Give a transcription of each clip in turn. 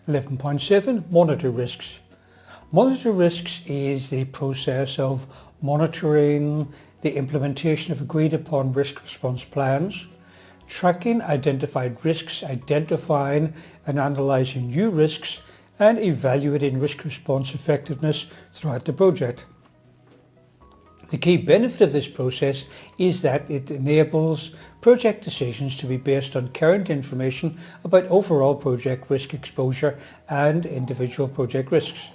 11.7 Monitor risks. Monitor risks is the process of monitoring the implementation of agreed upon risk response plans, tracking identified risks, identifying and analysing new risks, and evaluating risk response effectiveness throughout the project. The key benefit of this process is that it enables project decisions to be based on current information about overall project risk exposure and individual project risks.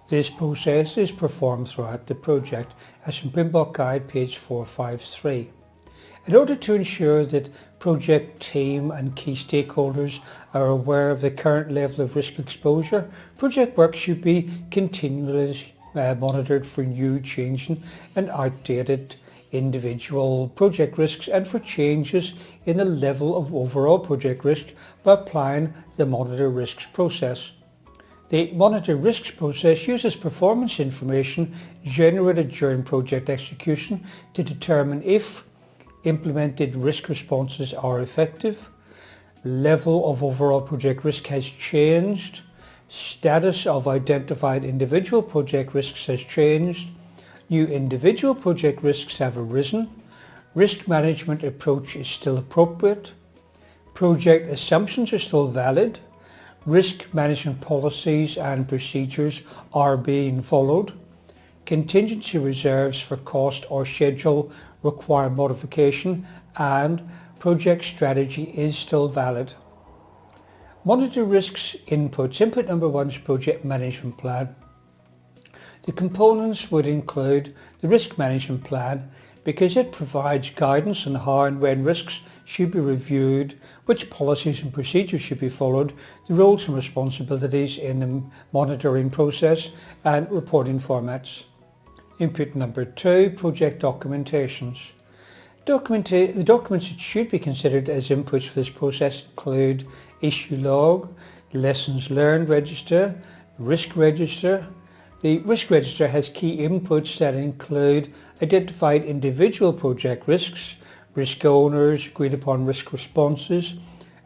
This process is performed throughout the project, as in PMBOK Guide page 453. In order to ensure that project team and key stakeholders are aware of the current level of risk exposure, project work should be continually monitored for new, changing and outdated individual project risks and for changes in the level of overall project risk by applying the Monitor Risks process. The Monitor Risks process uses performance information generated during project execution to determine if implemented risk responses are effective, level of overall project risk has changed, status of identified individual project risks has changed, new individual project risks have arisen, risk management approach is still appropriate, project assumptions are still valid, risk management policies and procedures are being followed, contingency reserves for cost or schedule require modification, and project strategy is still valid. Monitor risks inputs. Input number 1 is project management plan. The components would include the risk management plan because it provides guidance on how and when risks should be reviewed, which policies and procedures should be followed, the roles and responsibilities in the monitoring process and reporting formats. Input number 2, project documentations. The documents that should be considered as inputs for this process include issue log, lessons learned register, risk register. The risk register has key inputs that include identified individual project risks, risk owners, agreed upon risk responses,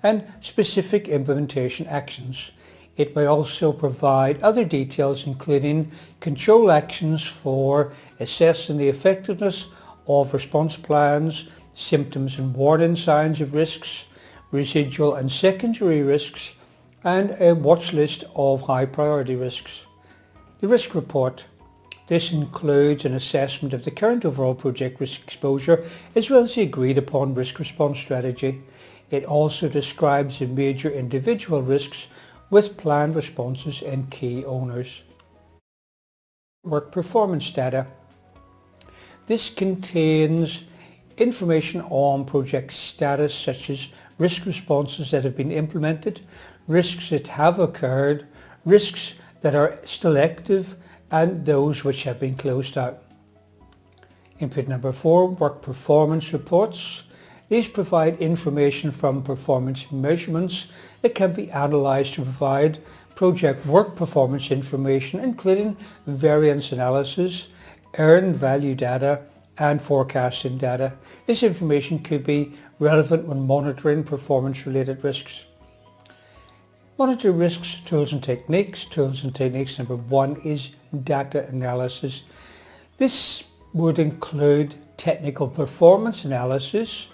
and specific implementation actions. It may also provide other details including control actions for assessing the effectiveness of response plans, symptoms and warning signs of risks, residual and secondary risks, and a watch list of high priority risks. The risk report. This includes an assessment of the current overall project risk exposure as well as the agreed upon risk response strategy. It also describes the major individual risks with planned responses and key owners. Work performance data. This contains information on project status such as risk responses that have been implemented, risks that have occurred, risks that are still active, and those which have been closed out. Input number 4, work performance reports. These provide information from performance measurements that can be analysed to provide project work performance information including variance analysis, earned value data, and forecasting data. This information could be relevant when monitoring performance-related risks. Monitor risks, tools and techniques. Tools and techniques number 1 is data analysis. This would include technical performance analysis.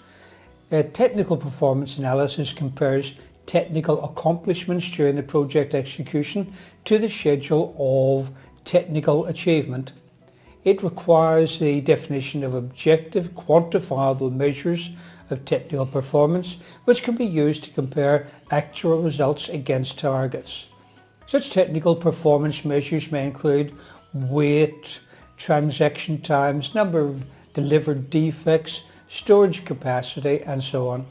Technical performance analysis compares technical accomplishments during the project execution to the schedule of technical achievement. It requires the definition of objective, quantifiable measures of technical performance, which can be used to compare actual results against targets. Such technical performance measures may include weight, transaction times, number of delivered defects, storage capacity, and so on.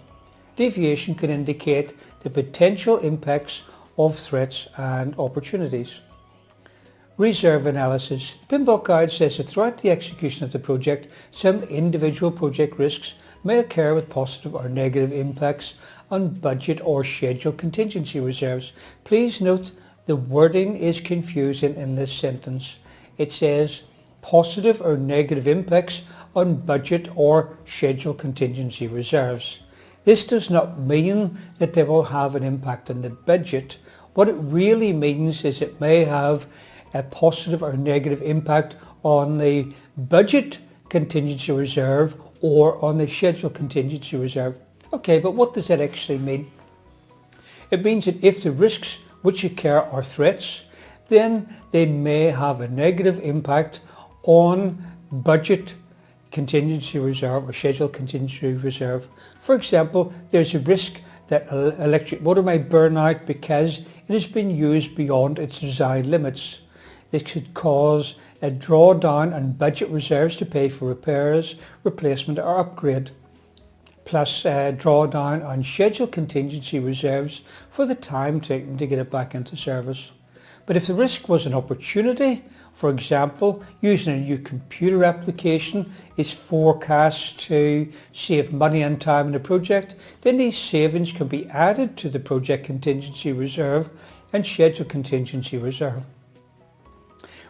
Deviation can indicate the potential impacts of threats and opportunities. Reserve analysis. The PMBOK Guide says that throughout the execution of the project, some individual project risks may occur with positive or negative impacts on budget or schedule contingency reserves. Please note the wording is confusing in this sentence. It says positive or negative impacts on budget or schedule contingency reserves. This does not mean that they will have an impact on the budget. What it really means is it may have a positive or negative impact on the budget contingency reserve or on the schedule contingency reserve. Okay, but what does that actually mean? It means that if the risks which occur are threats, then they may have a negative impact on budget contingency reserve or schedule contingency reserve. For example, there's a risk that an electric motor might burn out because it has been used beyond its design limits. This could cause a drawdown on budget reserves to pay for repairs, replacement or upgrade, plus a drawdown on schedule contingency reserves for the time taken to get it back into service. But if the risk was an opportunity, for example, using a new computer application is forecast to save money and time in the project, then these savings can be added to the project contingency reserve and schedule contingency reserve.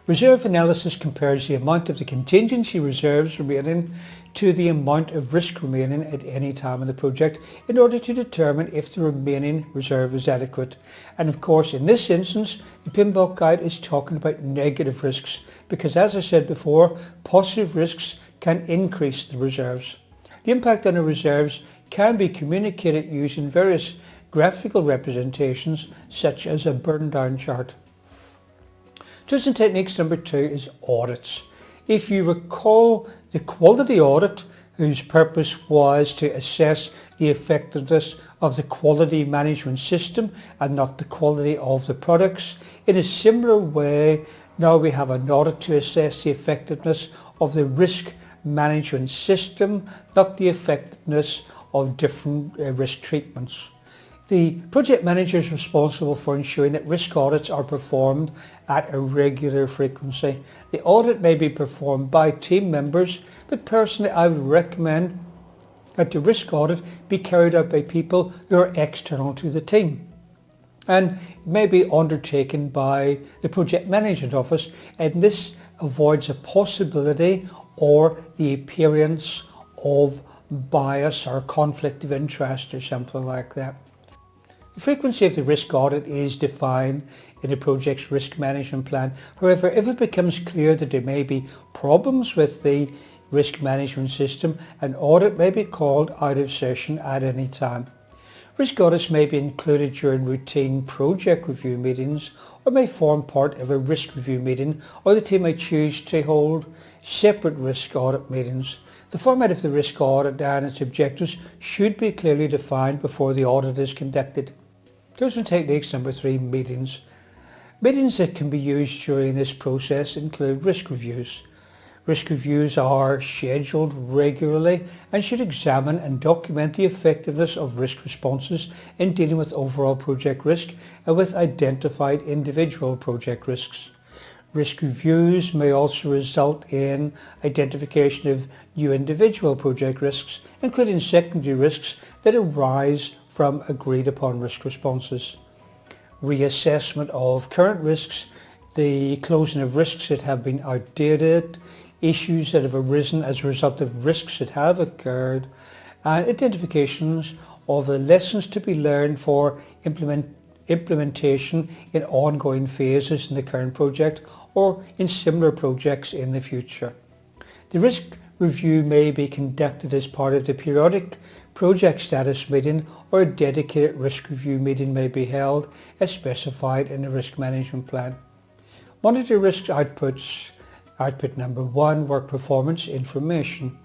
Reserve analysis compares the amount of the contingency reserves remaining to the amount of risk remaining at any time in the project in order to determine if the remaining reserve is adequate. And of course, in this instance, the PMBOK guide is talking about negative risks because, as I said before, positive risks can increase the reserves. The impact on the reserves can be communicated using various graphical representations such as a burn down chart. Tools and techniques number 2 is audits. If you recall the quality audit, whose purpose was to assess the effectiveness of the quality management system and not the quality of the products, in a similar way, now we have an audit to assess the effectiveness of the risk management system, not the effectiveness of different risk treatments. The project manager is responsible for ensuring that risk audits are performed at a regular frequency. The audit may be performed by team members, but personally I would recommend that the risk audit be carried out by people who are external to the team. And it may be undertaken by the project management office, and this avoids a possibility or the appearance of bias or conflict of interest or something like that. The frequency of the risk audit is defined in a project's risk management plan. However, if it becomes clear that there may be problems with the risk management system, an audit may be called out of session at any time. Risk audits may be included during routine project review meetings or may form part of a risk review meeting, or the team may choose to hold separate risk audit meetings. The format of the risk audit and its objectives should be clearly defined before the audit is conducted. Tools and techniques number 3, meetings. Meetings that can be used during this process include risk reviews. Risk reviews are scheduled regularly and should examine and document the effectiveness of risk responses in dealing with overall project risk and with identified individual project risks. Risk reviews may also result in identification of new individual project risks, including secondary risks that arise from agreed upon risk responses. Reassessment of current risks, the closing of risks that have been outdated, issues that have arisen as a result of risks that have occurred, and identifications of the lessons to be learned for implementation in ongoing phases in the current project or in similar projects in the future. The risk review may be conducted as part of the periodic project status meeting, or a dedicated risk review meeting may be held as specified in the risk management plan. Monitor risk outputs. Output number 1, work performance information.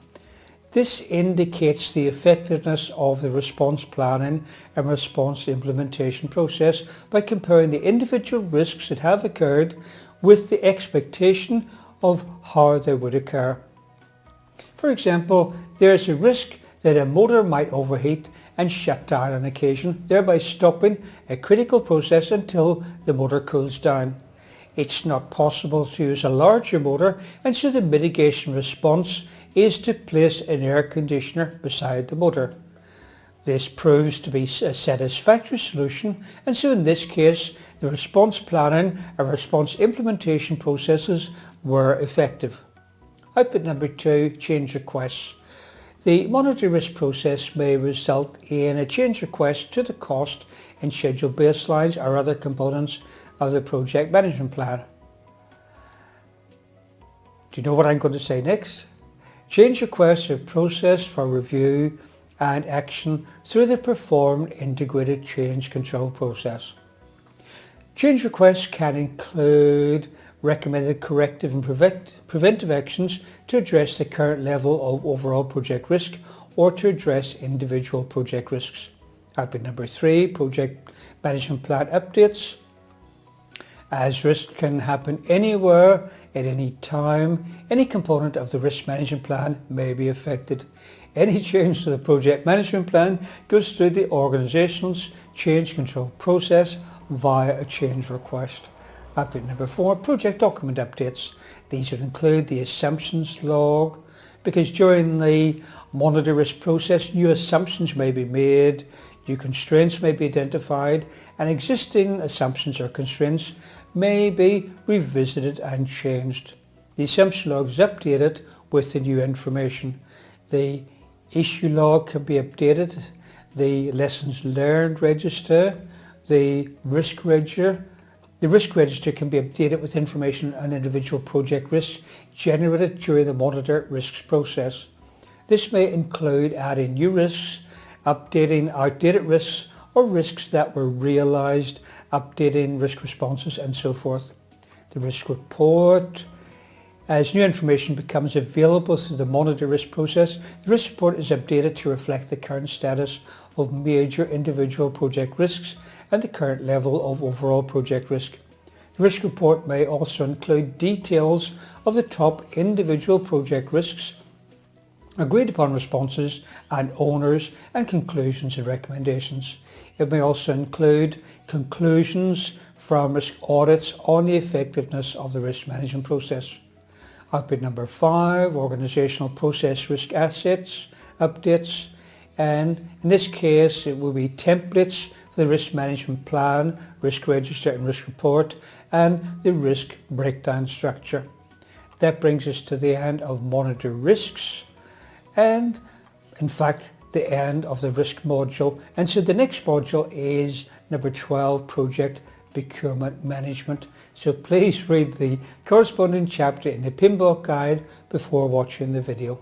This indicates the effectiveness of the response planning and response implementation process by comparing the individual risks that have occurred with the expectation of how they would occur. For example, there is a risk that a motor might overheat and shut down on occasion, thereby stopping a critical process until the motor cools down. It's not possible to use a larger motor, and so the mitigation response is to place an air conditioner beside the motor. This proves to be a satisfactory solution, and so in this case the response planning and response implementation processes were effective. Output number 2, change requests. The monitor risk process may result in a change request to the cost and schedule baselines or other components of the project management plan. Do you know what I'm going to say next? Change requests are processed for review and action through the performed integrated change control process. Change requests can include recommended corrective and preventive actions to address the current level of overall project risk or to address individual project risks. Output number 3, project management plan updates. As risk can happen anywhere, at any time, any component of the risk management plan may be affected. Any change to the project management plan goes through the organization's change control process via a change request. Output number 4, project document updates. These would include the assumptions log, because during the monitor risk process, new assumptions may be made, new constraints may be identified, and existing assumptions or constraints may be revisited and changed. The assumption log is updated with the new information. The issue log can be updated, the lessons learned register, the risk register. The risk register can be updated with information on individual project risks generated during the monitor risks process. This may include adding new risks, updating outdated risks, or risks that were realized, updating risk responses, and so forth. The risk report. As new information becomes available through the monitor risk process, the risk report is updated to reflect the current status of major individual project risks and the current level of overall project risk. The risk report may also include details of the top individual project risks, agreed upon responses and owners, and conclusions and recommendations. It may also include conclusions from risk audits on the effectiveness of the risk management process. Output number 5, organizational process risk assets updates, and in this case it will be templates for the risk management plan, risk register and risk report, and the risk breakdown structure. That brings us to the end of monitor risks, and in fact the end of the risk module. And so the next module is number 12, project procurement management. So please read the corresponding chapter in the PMBOK guide before watching the video.